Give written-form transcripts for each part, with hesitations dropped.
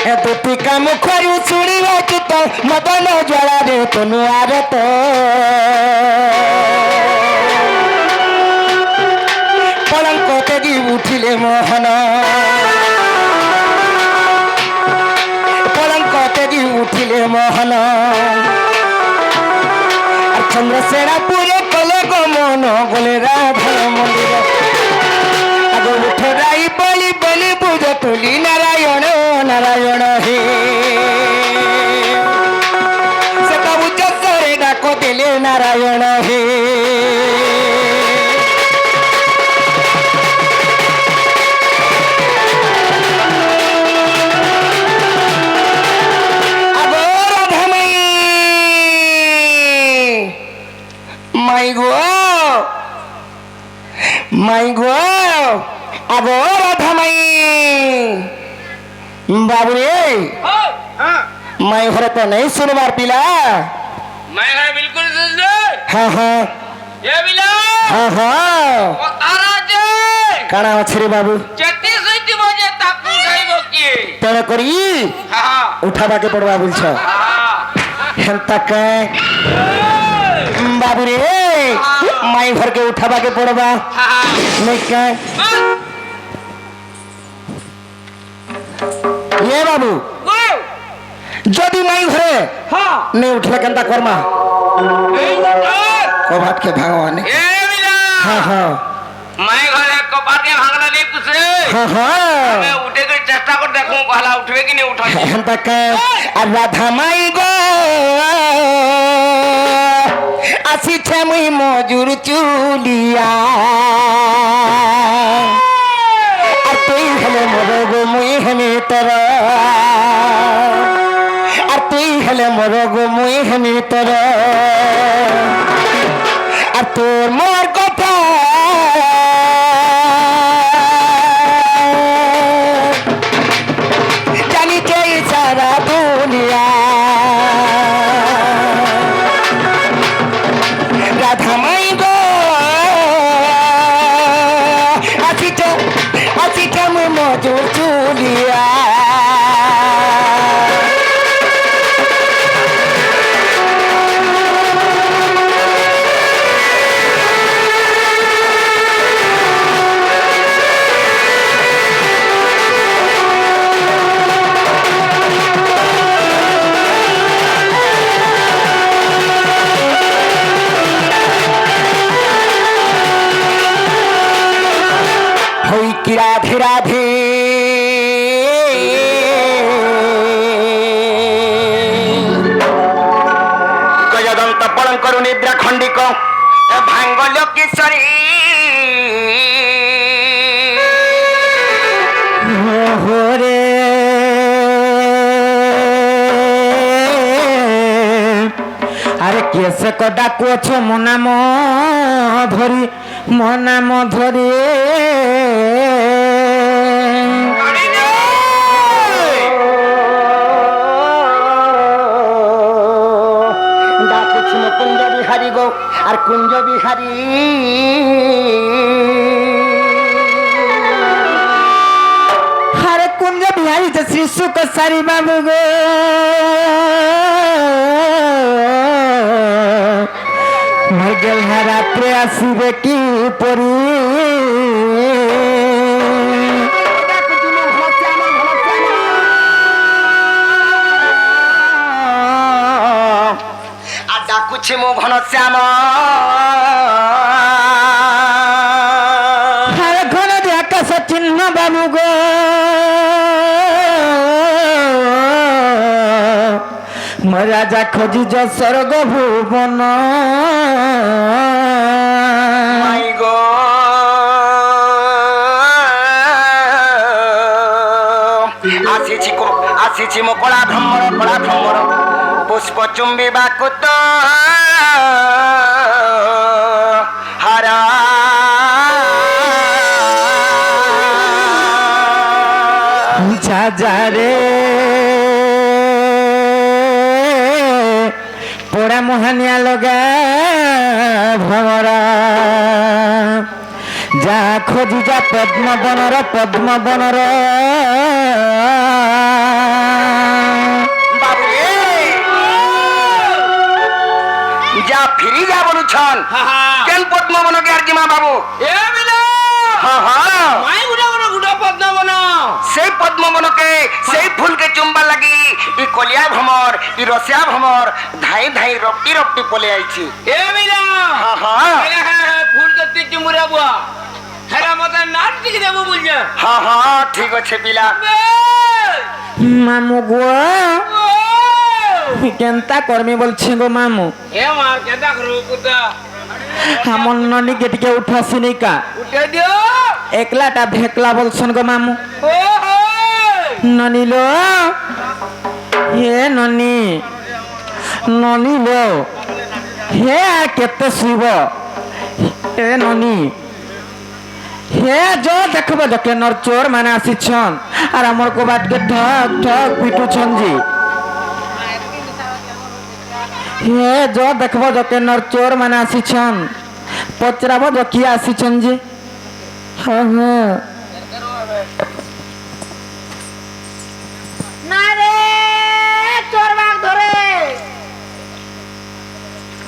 ଦୁତି କାମୁଖରୁ ଶୁଣିବା ଚିତ ମଦନ ଜ୍ୱାଳାରେ ତନୁ ଆରତ ପଲଙ୍କ ତେଜି ଉଠିଲେ ମୋହନ ପଲଙ୍କ ତେଜି ଉଠିଲେ ମୋହନ ଚନ୍ଦ୍ରଶେଣାପୁରେ କଲେ ଗମନ ଗଲେ ରାଧା ମନ୍ଦିର ଆଗ ଉଠରାଇ ବଳି ବଲି ବୁଝ ତୁଲି ନାରାୟଣ ନାରାୟଣ ହେ ସେ ବାବୁ ଚଷରେ ଡାକ ଦେଲେ ନାରାୟଣ ହେ माई गो अब राधा माई बाबू रे माई घर तो नहीं सुनवार पिला मैं घर बिल्कुल सुन ले हाँ हाँ ये बिला हाँ हाँ आराज काना अच्छे रे बाबू जति सुइति बजे ताकू खाइबो की तेरे करी हां उठावा के पड़वा बोल छ हेंता के बाबू रे माई घर के उठावा के पड़वा नहीं के ये बाबू जदि माई घरे नहीं उठले केनता कर्मा कबाट के भगवान ए बिला हाँ हाँ मैं घरे कबाट के भागला नहीं कुछ रे हाँ हाँ मैं उठे के चेष्टा कर देखूं कहला उठवे कि नहीं उठा हेंता के राधा माई गो आसी छे मुई मजूर चुलिया আর তুই হলে মোর গো মুই হেমি তোর আর তুই হলে মোর গো মুই হেমি তোর আর তোর মোর কথা জানি চাই সারা দুনিয়া রাধা মাই গো আসিটা মুই মজুর চুলিয়া কি রাধে রাধে গজদন্ত পলঙ্করু নিদ্রা খণ্ডিক ভাঙ্গ লোকেশ্বরী হরে আরে কেসে কডা কোছ মো নাম ধরি মো নাম ধরি কুঞ্জ বিহারী গো আর কুঞ্জ বিহারী হরে কুঞ্জ বিহারী যে শ্রী সুখ সারি বাবু গো মর্গেল রাত্রে আসিবে কি পরি ডাকুছি মো ঘন শ্যাম ঘন আকাশ চিহ্ন বাবু গো রাজা খোঁজি যে স্বর্গ ভুবন গো আসিছি মো কলা ভ্রমর পুষ্প চুম্বিবাকু তো হারা যারে পোড়া মোহানিয়া লগা ভ্রমরা যা খোঁজি যা পদ্মবনর যা ফিরি যা বলুছন হা হা কেন পদ্মবনকে আর জিমা বাবু এ মিলা হ্যাঁ হ্যাঁ মাই গুড়া পদ্মবন সেই পদ্মবনকে সেই ফুলকে চুম্বা লাগি ই কলিয়া ভ্রমর ই রসিয়া ভ্রমর ধাই ধাই রপটি রপটি পলে আইছি এ মিলা হ্যাঁ হ্যাঁ ফুল করতে চুমুরা বুয়া হেরা মতো নাচ দিকে দেবো বলছে হ্যাঁ হ্যাঁ ঠিক আছে পিলা মামু গো কেনতা করমি বলছি গো মামু এ মার কেদা করবো কুতা আমার ননিকে টিকে উঠাসিনি কা উঠে দিও একলাটা ভেকলা বলছেন গো মামু ও হো ননি লো হে ননি ননি লো হে আর কেতে শুইব হে ননি হে যো দেখব দেখে নর চোর মানে আসিছন আর আমার কবাটকে ঠক ঠক পিটুছন জি হে যো দেখব দেখে নর চোর মানে আসিছন পচরাব কি আসিছন জি হ্যাঁ হ্যাঁ না রে চোর বাঘ ধরে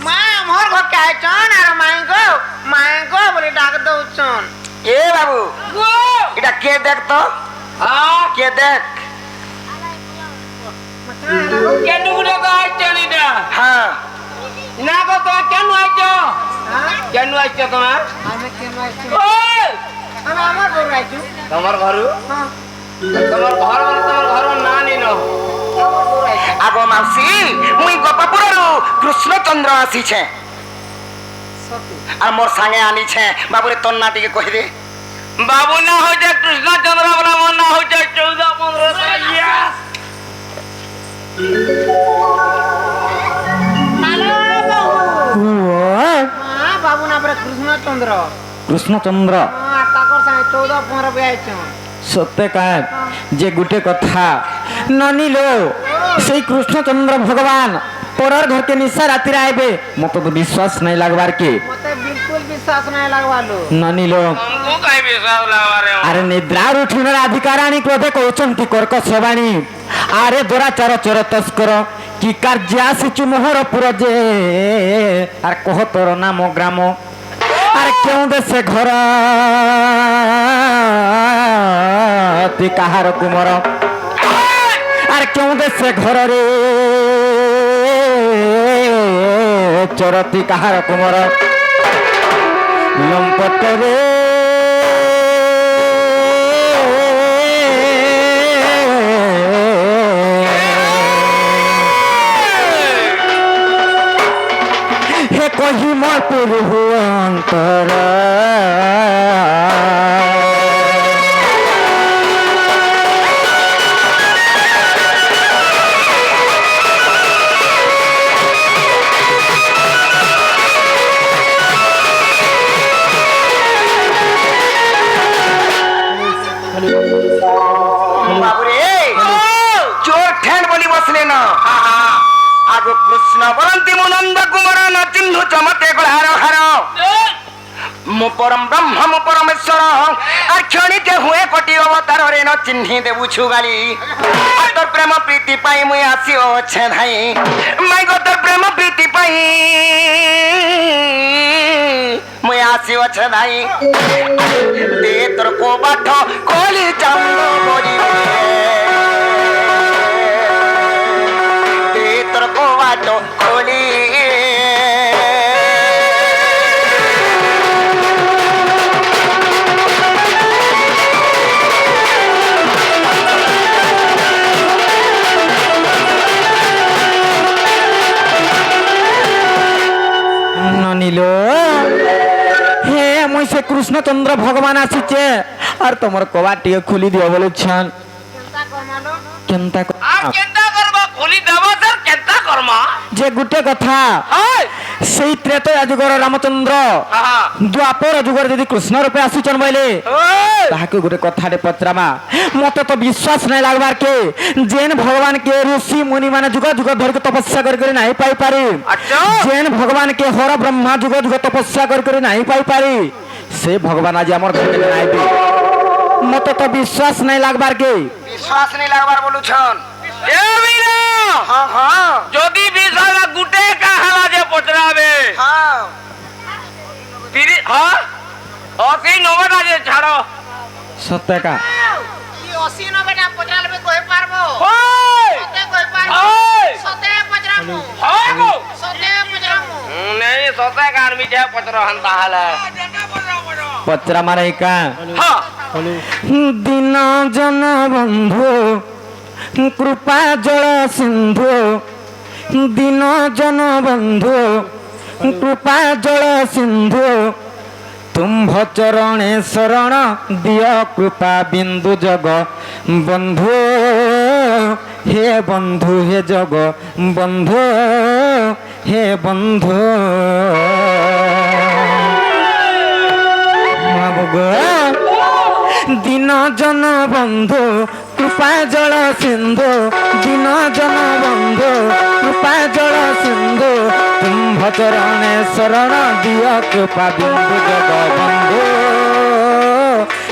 মা মোর ঘরকে আইছন আর মাইগো বলে ডাক দউছন এ বাবু গো এটা কে দেখ তো আ কে দেখ কেন গুড়া গাইছ নিডা হ্যাঁ না গো তো কেন আইছ কেন আইছ তোমার আমি কেন আইছি ওই আমি আমার ঘর আইছি তোমার ঘরু হ্যাঁ তোমার ঘর না নিন আমার ঘর আইছি আগো মাউসী মুই গোপাপুরରୁ কৃষ্ণচন্দ্র আসিছে সতু আর মোর সাঙ্গে আনিছে বাবুরে তোর না টিকে কহি দে বাবু না হইছে কৃষ্ণচন্দ্র বলা মন না হইছে 14-15 ইয়াস হ্যালো বাবু ও মা বাবু না পরে কৃষ্ণচন্দ্র কৃষ্ণচন্দ্র হ্যাঁ তাকর সাথে 14-15 বে আইছন সত্যি কায় যে গুটে কথা ননিলো সেই কৃষ্ণচন্দ্র ভগবান পরের ঘরকে নিশা রাত্রি আইবে মতো তো বিশ্বাস নাই লাগবার কি মতে বিলকুল বিশ্বাস নাই লাগবালো ননিলো हमको काई विश्वास लावारे আরে নিদ্রার উঠুনের আধিকারানি ক্রোধে কৌচন্তি কর্কশবাণী আরে দোরাচার চোর তস্কর কি কার্য আসিছু মোহরপুর যে আর কহ তোর নাম গ্রাম আর কেউ দেশে ঘর তুই কাহার কুমর আর কেউ দেশে ঘর রে চরতি কাহার কুমর লম্পট রে হে কহি মই পুরুষ অন্তর বাবুরে চোর ঠেন বলি বসলে না আগো কৃষ্ণ বলন্তি মুনন্দ কুমার ন চিহ্নু চমতে গড়ার হার মু পরম ব্রহ্ম মু পরমেশ্বর আর ক্ষণিকে হুয়ে কোটি অবতার রে ন চিহ্নি দেবু ছুগালি আর তোর প্রেম প্রীতি পাই মুই আসি অছে ধাই মাই গো তোর প্রেম প্রীতি পাই মুই আসি অছে ধাই দে তোর কোবাঠ কলি চান্দ বলিবে দে তোর কোবাঠ কলি ননিল হে মুই সে কৃষ্ণচন্দ্র ভগবান আসিছে আর তোমার কবাটি খুলি দিও বলেছেন কেনতা কমালো কেনতা আর কেনতা করবা খুলি দেবা স্যার কেনতা করমা যে গুটে কথা ওই সেই ত্রেতয়া যুগর রামচন্দ্র হ্যাঁ দ্বাপর যুগর যদি কৃষ্ণ রূপে আসিছন বলে ওই তাহাকে গোটে কথাটে পচরামা মতে তো বিশ্বাস নাই লাগবার কে যেন ভগবান কে ঋষি মুনি মানে যুগ যুগ ধরে তপস্যা করে নাই পাই পারি আচ্ছা যেন ভগবান কে হর ব্রহ্মা যুগ যুগ তপস্যা করে নাই পাই পারি সে ভগবান আজ আমার ঘরে আইবে মতে তো বিশ্বাস নাই লাগবার কে বিশ্বাস নেই লাগবার বলুছন এ বিনা হ্যাঁ হ্যাঁ যদি বিশালা গুটে কাহালা যে পচরাবে হ্যাঁ হ্যাঁ 80-90 আছে ছাড়ো সত্য একা কি 80-90টা পচরালে কই পারবো ওই সতে কই পারবো ওই সতে পচরামু হয় গো সতে পচরামু नहीं सोते कार में क्या पत्र हंता हाल है পচরা মারে একা हाँ দিন জন বন্ধু কৃপা জল সিন্ধু দিন জন বন্ধু কৃপা জল সিন্ধু তুম্ভ চরণে শরণ দিয় কৃপা বিন্দু জগ বন্ধু হে বন্ধু হে জগ বন্ধু হে বন্ধু দিন জন বন্ধু কৃপা জল সিন্ধু দিন জন বন্ধু কৃপা জল সিন্ধু তুম্ভ চরণে শরণ দিয় কৃপা বিন্দু জগ বন্ধু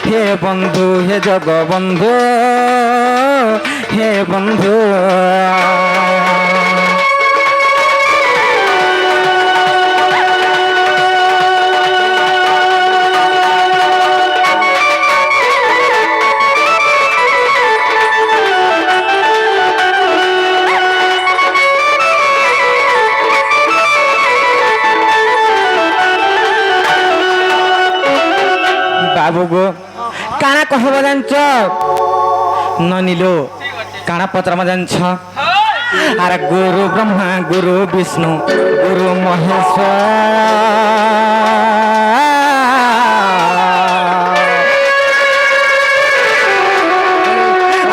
হে বন্ধু হে জগ বন্ধু হে বন্ধু বাবু গো কাଣା কহব জানছ ননিলো কাଣା পত্रमा জানছ আর গুরু ব্রহ্মা গুরু বিষ্ণু গুরু মহেশ্বর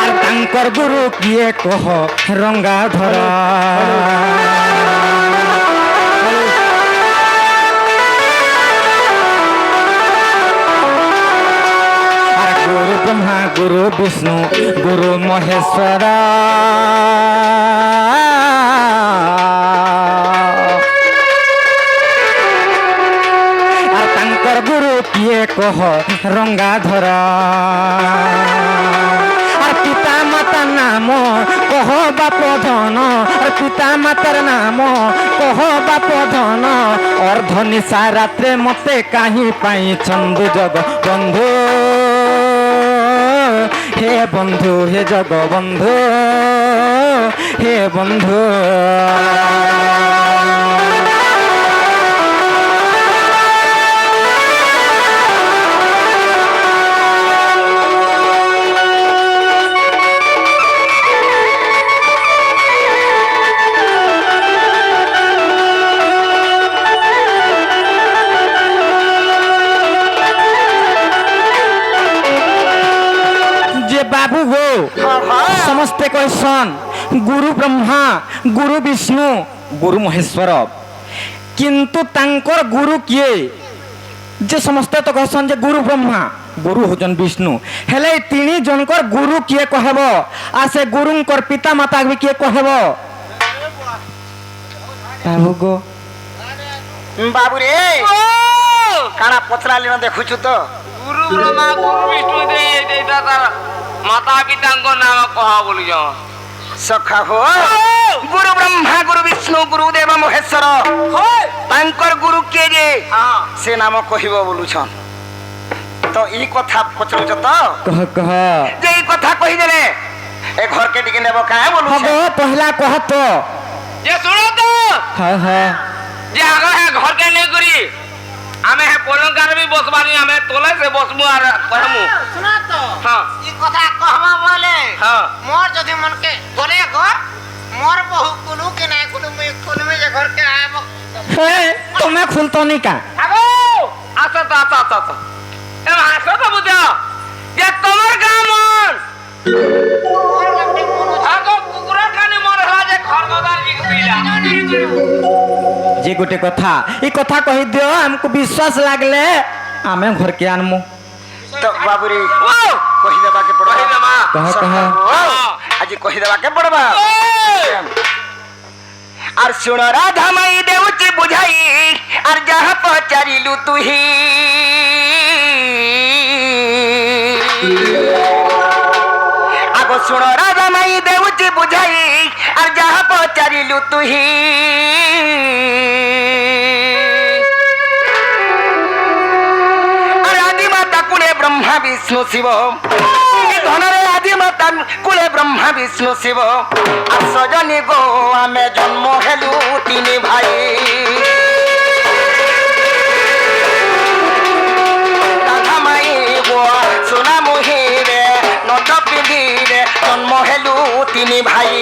আর তাঙ্কর গুরু কিয়ে কহ রঙ্গাধর গুরু ব্রহ্মা গুরু বিষ্ণু গুরু মহেশ্বর আর তাঙ্কর গুরু কিয়ে কহ রঙ্গাধর আর পিতা মাতার নাম কহ বাপ ধন আর পিতা মাতার নাম কহ বাপ ধন অর্ধ নিশা রাত্রে মতে কাহি পাই চন্দু জগ বন্ধু হে বন্ধু হে জগ বন্ধু হে বন্ধু বাবু গো সমস্তে কইসন গুরু ব্রহ্মা গুরু বিষ্ণু গুরু মহেশ্বর কিন্তু তাঙ্কর গুরু কিয়ে যে সমস্তে তো কইসন যে গুরু ব্রহ্মা গুরু হজন বিষ্ণু হেলে তিনি জনকর গুরু কিয়ে কহেব আর সে গুরুঙ্কর পিতা মাতা বি কিয়ে কহেব বাবু গো বাবু রে কাଣା পচরালি না দেখুছু তো गुरु ब्रह्मा गुरु विष्णु दे देता तार माता पिता को नाम कहा बोली जाओ सखा हो गुरु ब्रह्मा गुरु विष्णु गुरुदेव महेश्वर तांकर गुरु के जे से नाम कहिबो बोलुछन तो ई कथा पचरुछ तो कह कह जे ई कथा कहि देले ए घर के टिके नेबो काहे बोलुछ हगो पहला कह तो ये सुनो तो हाँ हाँ जे आगे है घर के नहीं करी हमें है पलंगार भी बसबानी हमें तोले से बसमु और कहमु सुना तो हाँ ई কথা कहमा बोले हाँ मोर जदी मन के बोले गो मोर बहु कुनु के नहीं कुनु में जे घर के आएबो हे तुम्हें खुलतो नहीं का আগো আচ্ছা তো আচ্ছা আচ্ছা আচ্ছা এ হাসো তো বুঝা যে তোমার গামন मोर लगते मन আগো কুকুরা কানে মর হলা যে খরগদার জি পিলা जे गोटे कथा ई कथा कहि दियो हमको विश्वास लागले आमे घर के आनमु तो बाबू रे ओ कहि देबा के पड़बा कहि देबा। कह कह आज कहि देबा के पड़बा আর শুন রাধা মাই দেউচি বুঝাই আর যাহা পচারিলু তুহি আগো শুন রাধা মাই দেউচি বুঝাই আর যাহা পচারিলু তুহি বিষ্ণু শিব ধনরে আদি মাতা কুলে ব্রহ্মা বিষ্ণু শিব আর সজনী গো আমি জন্ম হেলু তিনি ভাই রাধা মাই গো সোনা মোহিরে নট পিঁধিরে জন্ম হেলু তিনি ভাই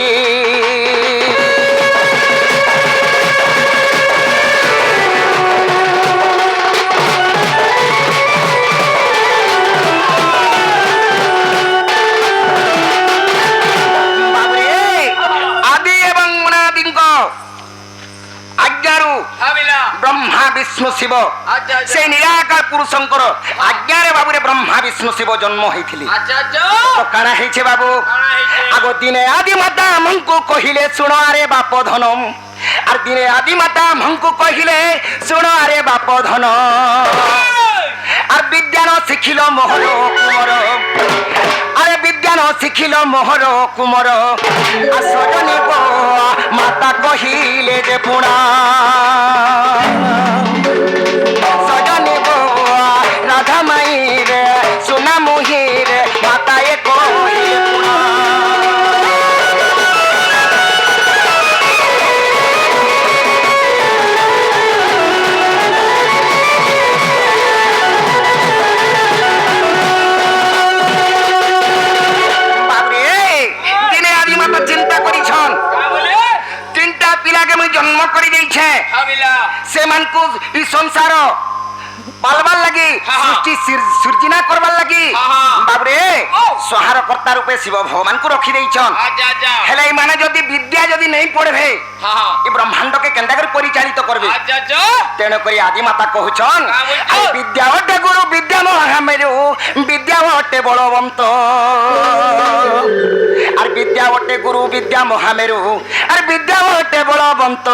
ব্রহ্মা বিষ্ণু শিব সেই নিরাকার পুরুষঙ্কর আজ্ঞারে বাবুরে ব্রহ্মা বিষ্ণু শিব জন্ম হয়েছিলি তো কাଣା হয়েছে বাবু আগ দিনে আদি মাতা আমଙ୍କୁ কহিলে শুণ আরে বাপ ধনম আর দিনে আদি মাতা আমଙ୍କୁ কহিলে শুণ আরে বাপ ধন আর বিজ্ঞান শিখিল মোহর কুমর আরে বিজ্ঞান শিখিল মোহর কুমর আর সজনী গো মাতা কহিলে যে পুণা সজনী গো রাধা মাইরে সোনা মোহিরে মাতায়ে কহিলে পুণা জন্ম করে দিয়েছে সেমানকু ই সংসার পালবার লাগি সৃষ্টি সৃজনা করবার লাগি বাবরে সহার কর্তা রূপে শিব ভগবানকু রখি দেইছন হেলে মানে যদি বিদ্যা যদি নেই পড়বে এই ব্রহ্মাণ্ডকে কেন্দ্র করে পরিচালিত করবে তেণু করে আদি মাতা কহুছন বিদ্যা অটে গুরু বিদ্যা মহামেরু বিদ্যা অটে বলবন্ত আর বিদ্যা অটে গুরু বিদ্যা মহামেরু আর বিদ্যা অটে বলবন্ত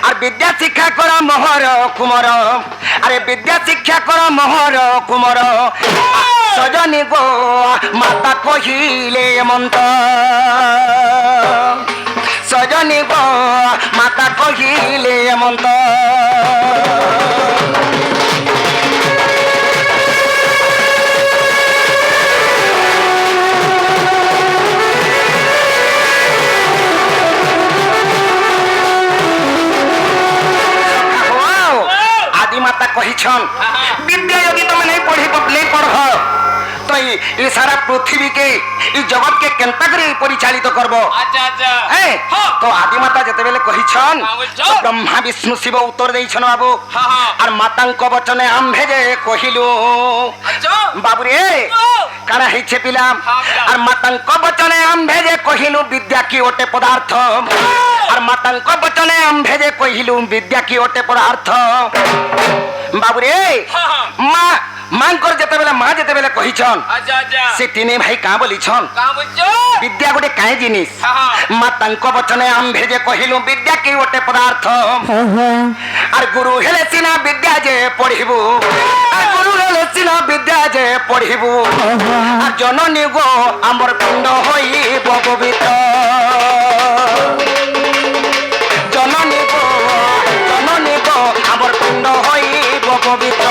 আর বিদ্যা শিক্ষা কর মোহর কুমর আরে বিদ্যা শিক্ষা কর মোহর কুমর সজনী গো মাতা কহিলে মন্ত সজনী গো মাতা কহিলে মন্ত মাতা কহিছন বিদ্যা যদি তুমি नहीं पढ़ तो ये सारा पृथ्वी के ये जगत के केंता करे परिचालित करबो तो आदि माता जते बेले कहिछन ब्रह्मा विष्णु शिव उत्तर देइछन बाबू और मातांक वचने आम्भे जे कहिलु बाबू रे काना हिचे पिला और मातांक वचने आम्भे जे कहिलु विद्या की ओटे पदार्थ और मातांक वचने आम्भे जे कहिलु विद्या की ओटे पदार्थ बाबू रे मां मांकर जते बेले मां जते बेले कहिछन से तीने भाई का बोलिछन विद्या गोटे काहे जिनिस मातांक वचने आम्भे जे कहिलु विद्या की ओटे पदार्थ और गुरु हेले सिना विद्या जे पढ़िबु और गुरु हेले सिना विद्या जे पढ़िबु और जननी गो हमर पिंड होई भगवित जननी गो हमर पिंड होई भगवित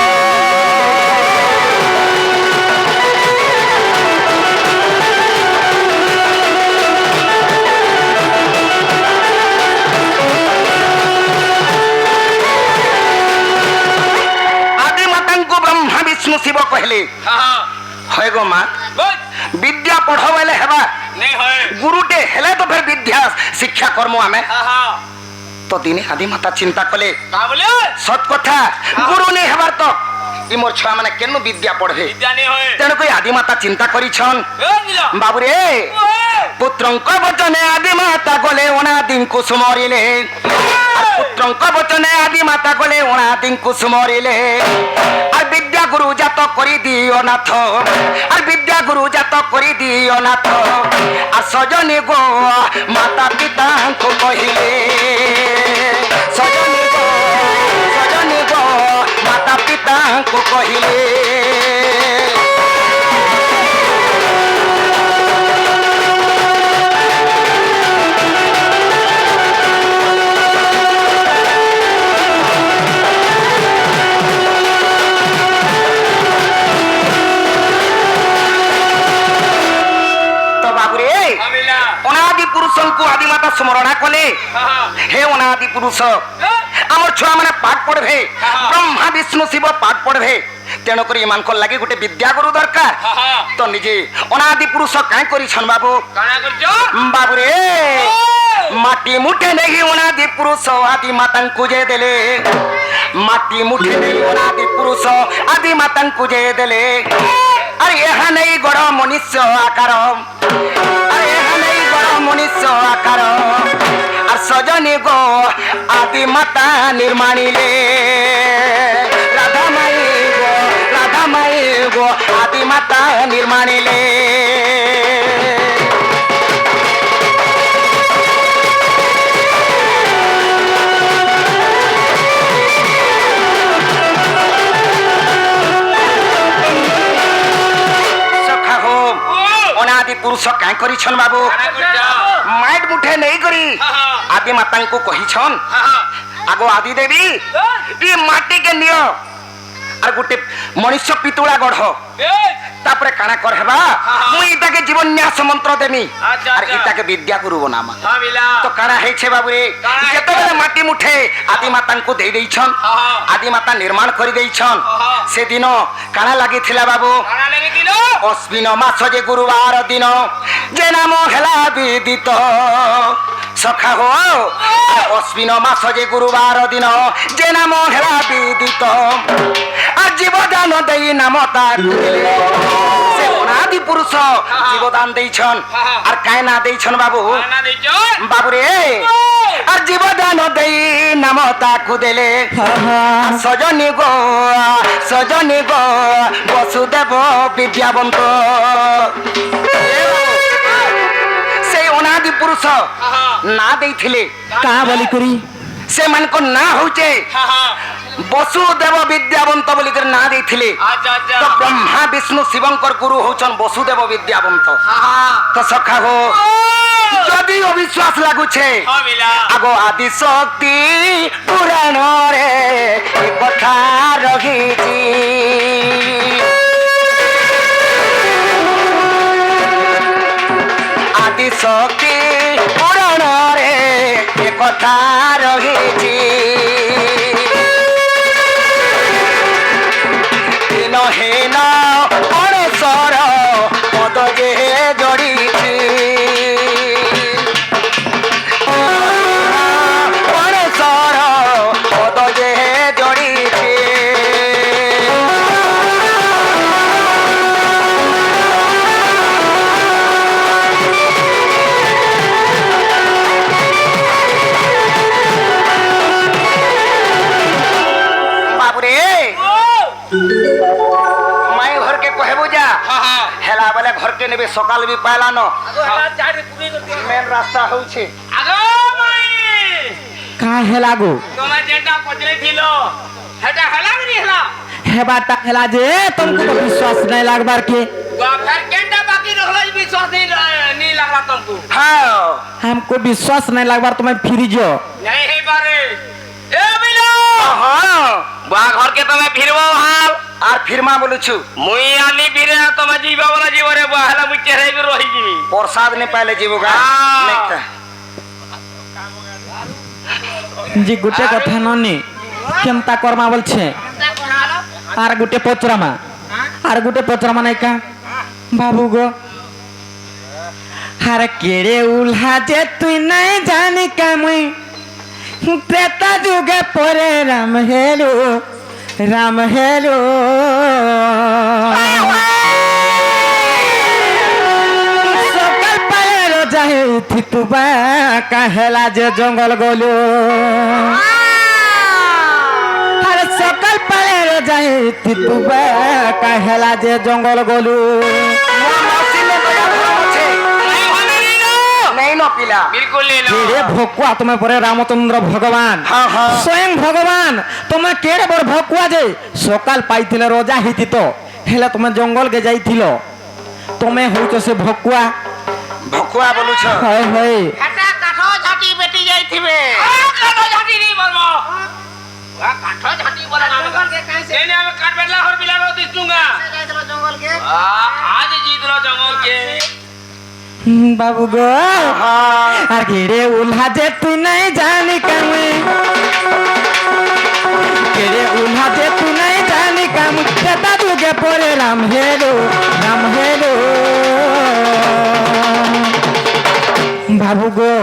विष्णु शिव कहले है गो माँ विद्या पढ़ बेले हेबा गुरुटे हेले तो फिर विद्या शिक्षा कर्म आमे तो दिने आदि माता चिंता कले सत कथा गुरु नहीं हेबार तो इ मोर छुआ माने केनु विद्या पढ़े तेणु कोई आदि माता चिंता करिछन बाबू रे पुत्रंक वचने आदि माता गले अनादिंकु सुमरिले पुत्रंक वचने आदि माता गले अनादिंकु सुमरिले और विद्या गुरु जात करि दियो नाथ और विद्या गुरु जात करि दियो नाथ और सजनी गो माता पिता को कहिले सजनी गो माता पिता को कहिले হামিলা অনাদি পুরুষଙ୍କୁ আদিমাতা স্মরণা কলে হে অনাদি পুরুষ আমার ছুয়া মানে পাঠ পড়বে ব্রহ্মা বিষ্ণু শিব পাঠ পড়বে তেণুকরি এমানকর লাগি গোটে বিদ্যাগুরু দরকার তো নিজে অনাদি পুরুষ কাই করিছন বাবু কানা করছ বাবু রে মাটি মুঠে নেই অনাদি পুরুষ আদি মাতাঙ্কু যে দেলে মাটি মুঠে নেই অনাদি পুরুষ আদি মাতাঙ্কু যে দেলে আরে এহা নেই গড় মনুষ্য আকার আরে এহা নেই গড় মনুষ্য আকার আর সজনী গো আদি মাতা নির্মাণিলে রাধা মাই গো আদি মাতা নির্মাণিলে অনাদি পুরুষ কাই করিছন বাবু কানা করছ মাইট মুঠে নেই করি আদি মাতাঙ্কু কহিছন আগ আদি দেবী ই মাটি কে নিও আর গোটে মনুষ্য পিতুলা গঢ় তারপরে কানা কর হেবা মুই ইটাকে জীবন্যাস মন্ত্র দেমি আচ্ছা, আর আচ্ছা। ইটাকে বিদ্যা গুরু বনামা হামিলা তো কানা হেইছে বাবু রে কানা হেইছে? যেতবেলে মাটি মুঠে আদি মাতাঙ্কু দেই দেইছন আদি মাতা নির্মাণ করি দেইছন সেদিন কানা লাগিଥିଲା বাবু কানা লাগিছিল অশ্বিন মাস যে গুরুবার দিন যে নাম হেলা বিদিত সখা হো অশ্বিন মাস যে গুরুবার দিন যে নাম হেলা বিদিত আর জীবদান দেই নাম তার সে অনাদি পুরুষ জীবদান দেইছন আর কায় না দেইছন বাবু কানা দিছ বাবু রে আর জীবদান দেই নাম তাকু দেলে সজনী গো বসুদেব বিদ্যাবন্ত সেই অনাদি পুরুষ না দেইଥିଲେ কা বলি করি সেମାନଙ୍କ না হচ্ছে বসুদেব বিদ্যাবন্ত বলি করে না দেইଥିଲେ আচ্ছা আচ্ছা তো ব্রহ্মা বিষ্ণু শিবঙ্কর গুরু হচ্ছন বসুদেব বিদ্যাবন্ত তো সখা হো যদি অবিশ্বাস লাগুছে হামিলা আগ আদি শক্তি পুরাণ রে এ কথা রহিছি আদি শক্তি পুরাণ রে এ কথা রহিছি দিনহীন পরশর পদ যে জড়িছি পরশর পদ যে জড়িছি বাবুরে মাই ঘরকে কহেবু যা হেলা বেলে ঘরকে নেবে সকাল বি পাইলান মেন রাস্তা হচ্ছে আগো মাই কা হেলা গো তোমা যেটা পচলে ছিল সেটা হেলা গরি হেলা হেবাটা হেলা যে तुमको तो विश्वास नहीं लागबार के तो फिर केंटा बाकी रहला विश्वास नहीं लागला तुमको হ্যাঁ हमको विश्वास नहीं लागबार तुम्हें फिर जो नहीं है बारे ए बिलो হ্যাঁ बा घर के तुम्हें फिरबो हाल আর ফিরমা বলুছু মুই আনি ফিরে তোমা जीवा वाला जीवरे बाहला मुई चेहरे के रही जीवी প্রসাদ নে পাইলে জীবগা হ্যাঁ। যে গোটে কথা ননি কেমতা কর্মা বলছে আর গোটে পচরামা নাই কা বাবু গো হার কেড়ে উল্হা যে তুই নাই জানি কা মুই ত্রেতা যুগে পরে রাম হেলো সকাল পায়ের যাই থিতুবা কাহেলা যে জঙ্গল গলো আরে সকাল পায়ের যাই থিতুবা কাহেলা যে জঙ্গল গলো নেই ন পিলা बिल्कुल ले लो কেড়ে ভকুয়া তুমি পরে রামচন্দ্র ভগবান হ্যাঁ হ্যাঁ স্বয়ং ভগবান তুমি কেড়ে বড় ভকুয়া যে সকাল পাইছিলে রোজা হইতিত হেলে তুমি জঙ্গল কে যাইছিল তুমি হইছ সে ভকুয়া ভকুয়া বলুছ হয় হয় এটা কাঠ ঝাঁটি বেটি যাইথিবে काटो झाटी नहीं बोलबो वा काटो झाटी बोला ना জঙ্গল কে কাইছে नहीं मैं काट बेटला हर बिला रो दिस दूंगा যাইছিল জঙ্গল কে आज जीत लो जंगल के বাবু গো আর কেড়ে উল্হা যে তুই নাই জানি কামে কেড়ে উল্হা যে তুই নাই জানি কাম দাদুকে পরে রাম হেরো বাবু গো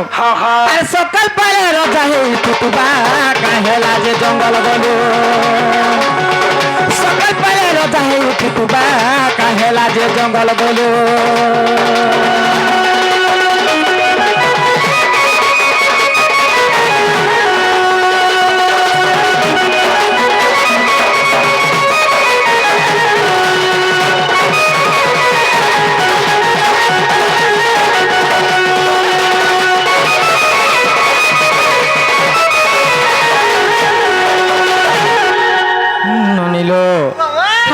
আর সকাল পালে রজা হে তুতুবা কাহেলা যে জঙ্গল গলো সকাল পালে রজা হে তুতুবা কাহেলা যে জঙ্গল গলো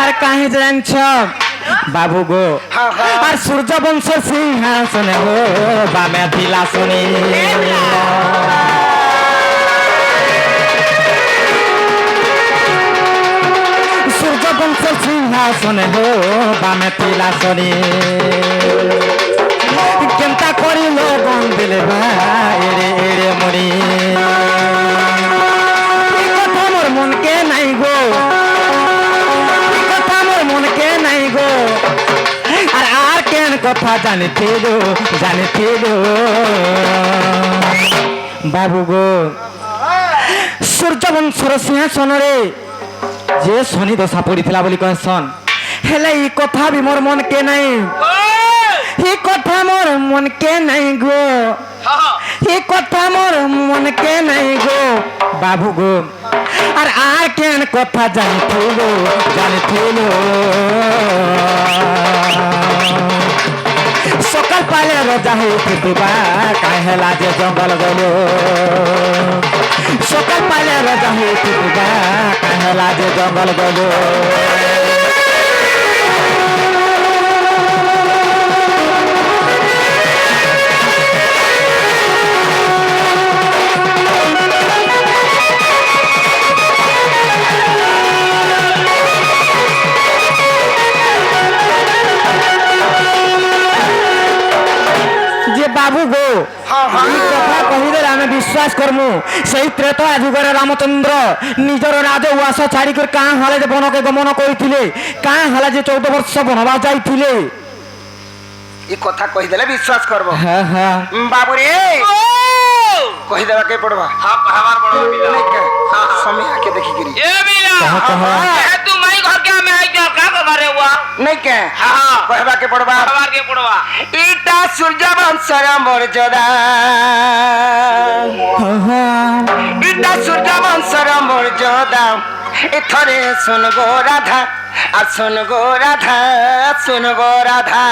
আর কাহে জানছ বাবু গো আর সূর্য বংশ সিংহাসনে গো বামে দিলা শুনে সূর্য বংশ সিংহাসনে গো বামে দিলা শুনে কেমতা করিল বন দিলে ভাই এড়ে এড়ে মরি কথা মোর মনকে নাই গো আর কেন কথা জানিছিল বাবু গো সূর্যবংশর সিংহাসନରେ যে শনি দশা পড়িଥିଲା বলি কহসন হেলে এই কথা বি মোর মনকে নাই এই কথা মোর মনকে নাই গো এই কথা মোর মনকে নাই গো বাবু গো আর কেন কথা জানিছিল সকাল পালে রজা হে তুতুবা কাহেলা যে জঙ্গল গলো সকাল পালে রজা হে তুতুবা কাহেলা যে জঙ্গল গলো বাবু গো এই কথা কহিলে আমি বিশ্বাস করমু সেই ত্রেতা যুগরে রামচন্দ্র নিজর রাজ উয়াস ছাড়ি করে কাঁ হালে যে বনকে গমন করিଥିଲେ কাঁ হালে যে 14 বর্ষ বনবাস যাইଥିଲେ এই কথা কহিদেলে বিশ্বাস করব হ্যাঁ হ্যাঁ বাবু রে কহিদেবা কে পড়বা আমার বড় বিলা সময় আকে দেখি গিরি এ বিলা এ তু মাই ঘর के में आई जा का करे हुआ नहीं के हां कहबा के पड़बा खबर के पड़वा इटा सूर्य वंशर मर्यादा इटा सूर्य वंशर मर्यादा एथरे सुन गो राधा आ सुन गो राधा सुन गो राधा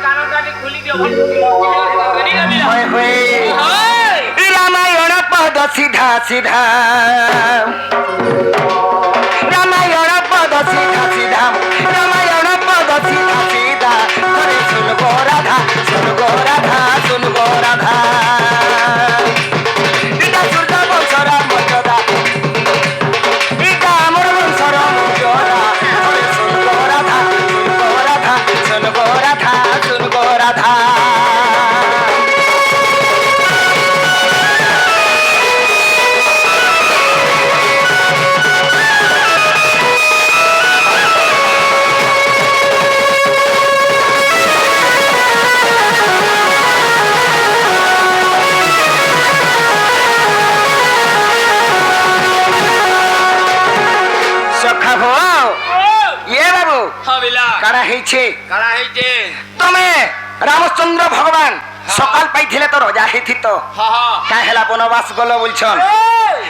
कानोटाटी खुली दियो होय होय रामायण पद सीधा सीधा रामायण पद सीधा सीधा रामायण पद सीधा सीधा अरे सुन गो राधा सुन गो राधा सुन गो राधा इटा सूर्य वंशर मर्यादा इटा अमर वंशर मर्यादा अरे सुन गो राधा सुन गो राधा सुन गो राधा सुन गो राधा কারা হইছে তুমি রামচন্দ্র ভগবান সকাল পাইছিলে তো রজা হইথিত কা হেলা বনবাস গল বলছন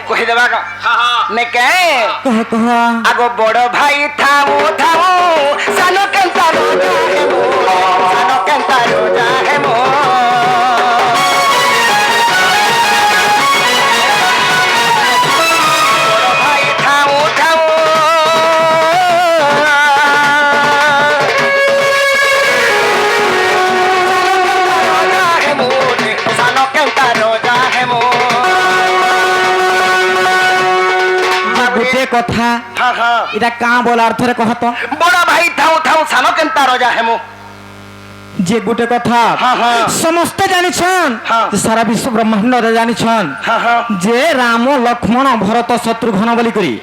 কহি দেবা নে কে আগো বড় ভাই থামু থামু সানো কেনতা রোজা হেমো সানো কেনতা রোজা হেমো কথা হ্যাঁ হ্যাঁ এটা কাঁ বলার অর্থরে কহত বড় ভাই থাও থাও সানো কেনতা রজা হেমু যে গোটে কথা হ্যাঁ, হ্যাঁ। ସମସ୍ତେ ଜାଣିଛନ୍ হ্যাঁ। যে ସାରା ବିଶ୍ୱ ବ୍ରହ୍ମାଣ୍ଡରେ ଜାଣିଛନ୍ হ্যাঁ হ্যাঁ যে রাম লক্ষ্মণ ভরত শত্রুঘ্ন বলি করি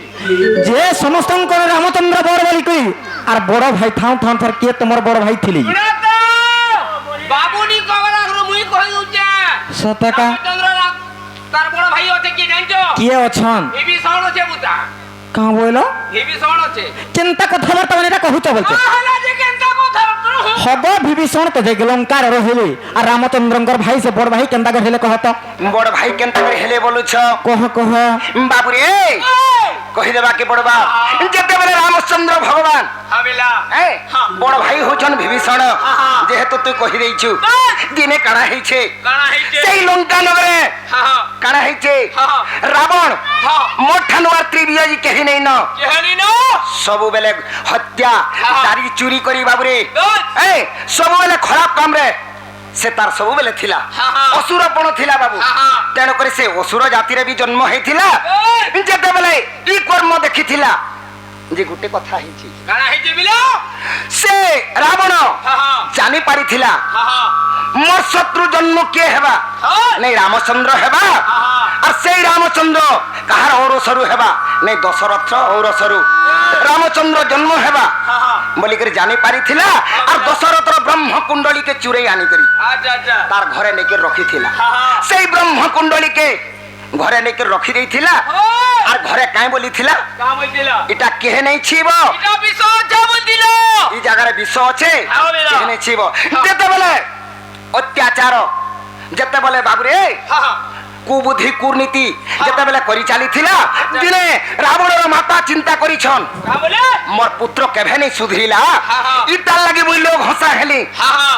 যে সমস্তଙ୍କର রামচন্দ্র বড় বলি করি আর বড় ভাই থাও থাও থার কে তোমার বড় ভাই থিলি বাবুনি কবরা গুরু মুই কই উচা সতকা চন্দ্র তার বড় ভাই আছে কি জানছো কিয়ে অছন এবি সণ আছে বুতা কাঁ বইল এবি সণ আছে চিন্তা কথাবার্তা মানে এটা কহুছ বলছে হলা যে কেনতা কথা হব বিভীষণ তো যে লঙ্কার রহিলি আর রামচন্দ্রঙ্কর ভাই সে বড় ভাই কেনতা করে হেলে কহত বড় ভাই কেনতা করে হেলে বলুছ কহ কহ বাবুরে কহিদেবাকে পড়বা যেতেবেলে রামচন্দ্র ভগবান হাবিলা হ্যাঁ বড় ভাই হচ্ছন বিভীষণ যেহেতু তুই কহি দেইছু দিনে কাଣା হইছে কানা হইছে সেই লঙ্কা নগরে হ্যাঁ কাଣା হইছে হ্যাঁ। রাবণ হ্যাঁ। মোর ঠানু আর ত্রিবিজয়ী কেহি নেই ন কেহনি ন ସବୁବେଳେ ହତ୍ୟା ହଁ। ଦାରି ଚୁରି କରି ବାବୁରେ ଦୋଷ। ଏ ସବୁବେଳେ ଖରାପ କାମରେ ସେ ତାର ସବୁବେଳେ ଥିଲା ହଁ। ଅସୁରପଣ ଥିଲା ବାବୁ ହଁ। ତେଣୁକରି ସେ ଅସୁର ଜାତିରେ ବି ଜନ୍ମ ହେଇଥିଲା ଦୋଷ। ଯେତେବେଳେ ଇ କର୍ମ ଦେଖିଥିଲା ଯେ ଗୋଟେ କଥା ହେଇଛି କାଣା ହେଇছে বিলো ସେ ରାବଣ হ্যাঁ ଜାଣି ପାରିଥିଲା হ্যাঁ ମୋର ଶତ୍ରୁ ଜନ୍ମ କିଏ ହେବା হ্যাঁ ନାଇଁ ରାମଚନ୍ଦ୍ର ହେବା ହଁ। আর সেই রামচন্দ্র কাহার ঔরসরু হেবা নাই দশরথ ঔরসরু রামচন্দ্র জন্ম হেবা হ্যাঁ বলিকি জানি পারিছিলা আর দশরথর ব্রহ্ম কুণ্ডলীকে চুরাই আনিকরি আচ্ছা আচ্ছা তার ঘরে নেকি রখিছিলা হ্যাঁ। সেই ব্রহ্ম কুণ্ডলীকে ঘরে নেকি রখি দেইছিলা আর ঘরে কাই বলিছিলা কাম হইছিল এটা কেহে নেই ছিব এটা বিষ আছে বলছিল এই জায়গায় বিষ আছে হ্যাঁ, বিষ। কেহে নেই ছিব যেতেবেলে অত্যাচার যেতেবেলে বাবুরে হ্যাঁ কুবুদ্ধি কুর্নীতি যেতেবেলে করি চালিছিলা দিনে রাবণর মাতা চিন্তা করিছন কা বলে মোর পুত্র কেভে নেই সুধরিলা হ্যাঁ। ইতার লাগি মুই লোক হসা হেলি হ্যাঁ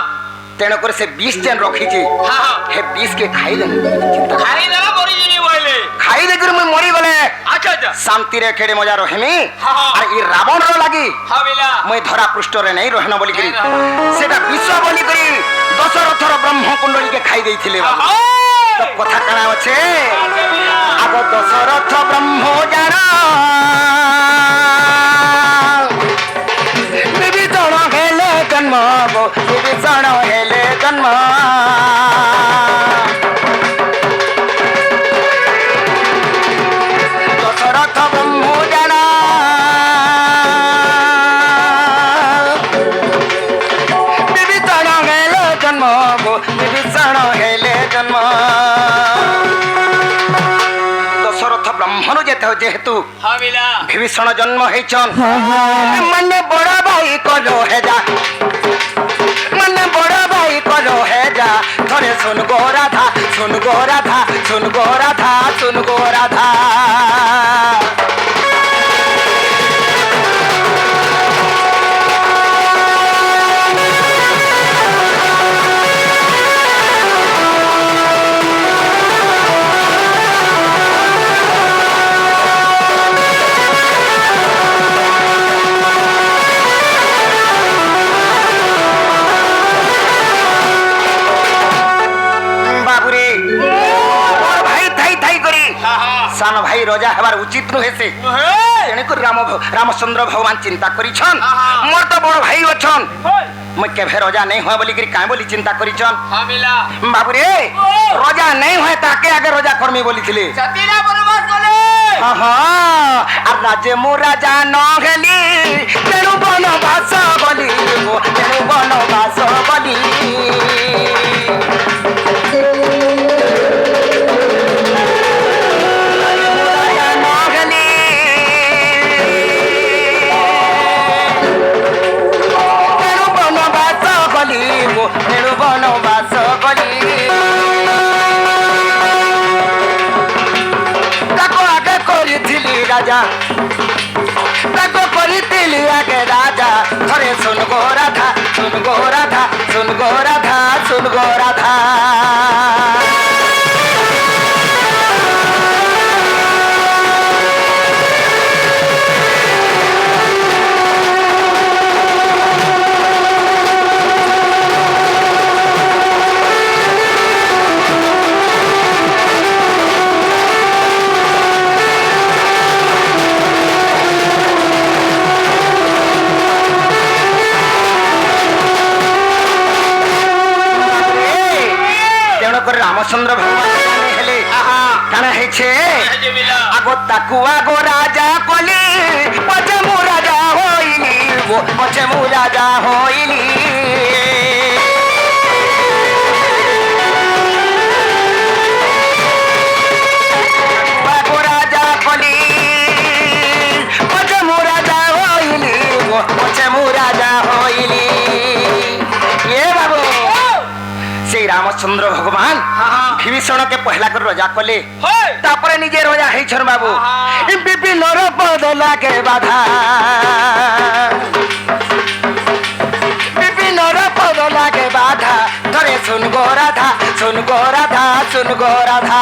তেণু করে সে বিষ যেন রখিছি হ্যাঁ হে বিষ কে খাইলে চিন্তা খাই না মরি জিনি বইলে খাইলে করে মুই মরি গলে আচ্ছা আচ্ছা শান্তিরে খেড়ে মজা রহেমি হ্যাঁ। আর ই রাবণর লাগি হাবিলা মুই ধরা পৃষ্ঠরে নেই রহেন বলি করি নেই রহেন। সেটা বিষ বলি করি দশরথর ব্রহ্ম কুণ্ডলীকে খাই দেইছিলে বাবু। তো কথা কানা আছে আগ দশরথ ব্রহ্ম জানা বিভীষণ হেলে জন্ম গো, বিভীষণ হেলে জন্ম দশরথ ব্রহ্ম জানা বিভীষণ হেলে জন্ম গো, বিভীষণ হেলে জন্ম দশরথ ব্রাহ্মণ যেহেতু হাবিলা বিভীষণ জন্ম হয়েছন মানে বড় ভাই কলো হে যা মানে বড় ভাই কলো হে যা ধরে শুন গো রাধা শুন গো রাধা শুন গো রাধা শুন গো রাধা বাবুরে বড় ভাই থাই থাই করি সান ভাই রজা হবার উচিত নুহে সে তেণুকরি রামচন্দ্র ভগবান চিন্তা করিছন মোর তো বড় ভাই অছন মুই কেভে রজা নেই হয় বলি কাই বলি চিন্তা করিছন হাবিলা বাবুরে রজা নেই হয় তাকে আগে রজা কর্মী বলিছিলে সতীরা বনবাস গলে আর রাজে মু রাজা ন গেলি তেণু বনবাস বলি তেণু বনবাস বলি রাজা ন গেলি তেণু বনবাস বলি তেণু বনবাস বলি তাকে আগে করিছিলি রাজা তাকে করিছিলি আগে রাজা ধরে শুন গো রাধা শুন গো রাধা শুন গো রাধা শুন গো রাধা রামচন্দ্র ভগবান হেলে কানা হয়েছে আগো তাকু আগো রাজা কলি পছে মু রাজা হইলি পছে মু রাজা হইলি আগো রাজা কলি পছে মু রাজা হইলি পছে মু রাজা হইলি এ বাবু সেই রামচন্দ্র ভগবান বিভীষণকে পহলা করে রজা কলে তারপরে নিজে রজা হয়েছেন বাবু বিভিন্ন পদ লাগে বাধা বিভিন্ন পদ লাগে বাধা ধরে শুন গো রাধা শুন গো রাধা শুন গো রাধা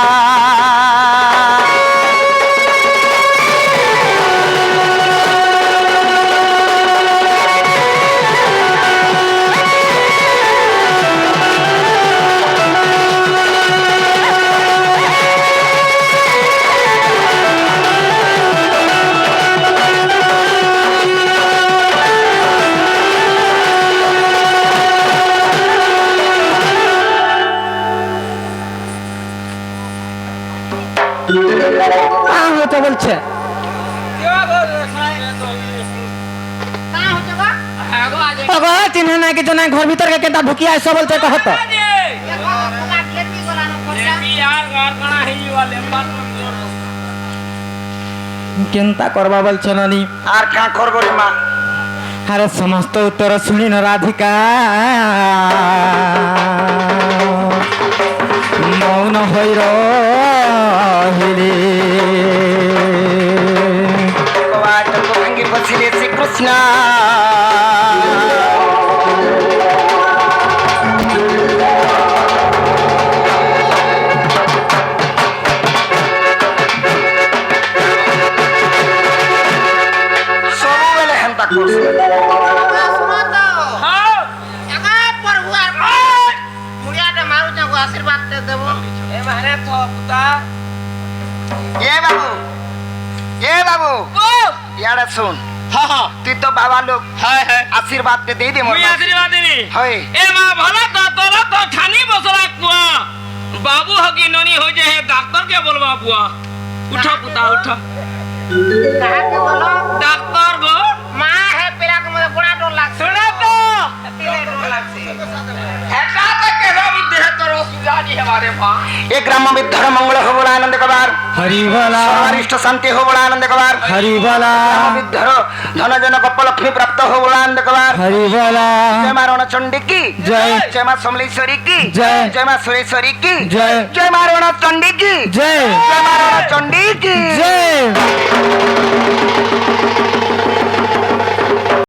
হতে বলছে ওগো চিহ্ন নাই কিছু নাই ঘর ভিতর কেটা ঢুকি আসো বলছে কহত কেনতা করবা বলছে নানি আর কা করবো রে মা আরে সমস্ত উত্তর শুনিন রাধিকা মৌন হই রহিলি ভাঙ্গি বসিলে শ্রীকৃষ্ণ ସବୁବେଳେ ହେନ୍ତା କରୁଛୁ आशीर्वाद दे देबो ए बाबू यार सुन তুই তো বাবা লোক আশীর্বাদ দে দে মোর আশীর্বাদ দিবি হয় এ মা ভালো তো তোরা তো ঠানি বসরা কুয়া বাবু হকি ননি হই যে ডাক্তার কে বলবা বুয়া উঠা পুতা উঠা कहा के बोलो ডাক্তার গো मां है पेला के मुझे बड़ा डर लाग सुना तो तिले डर लागছে हेटा तक के सब देह तोर सुजानी हमारे मां এ গ্রাম বিদ্ধর মঙ্গল হো বলা আনন্দ কবার হরিবলা সর্বারিষ্ট শান্তি হো বলা আনন্দ কবার হরিবলা গ্রাম বিদ্ধর ধনজন গপ্পলক্ষ্মী প্রাপ্ত হো বলা আনন্দ কবার হরিবলা জয় মা রণ চণ্ডী কি জয়। জয় মা সমলেশ্বরী কি জয়। জয় মা সুরেশ্বরী কি জয়। জয় মা রণ চণ্ডী কি জয় জয় মা রণ চণ্ডী কি জয়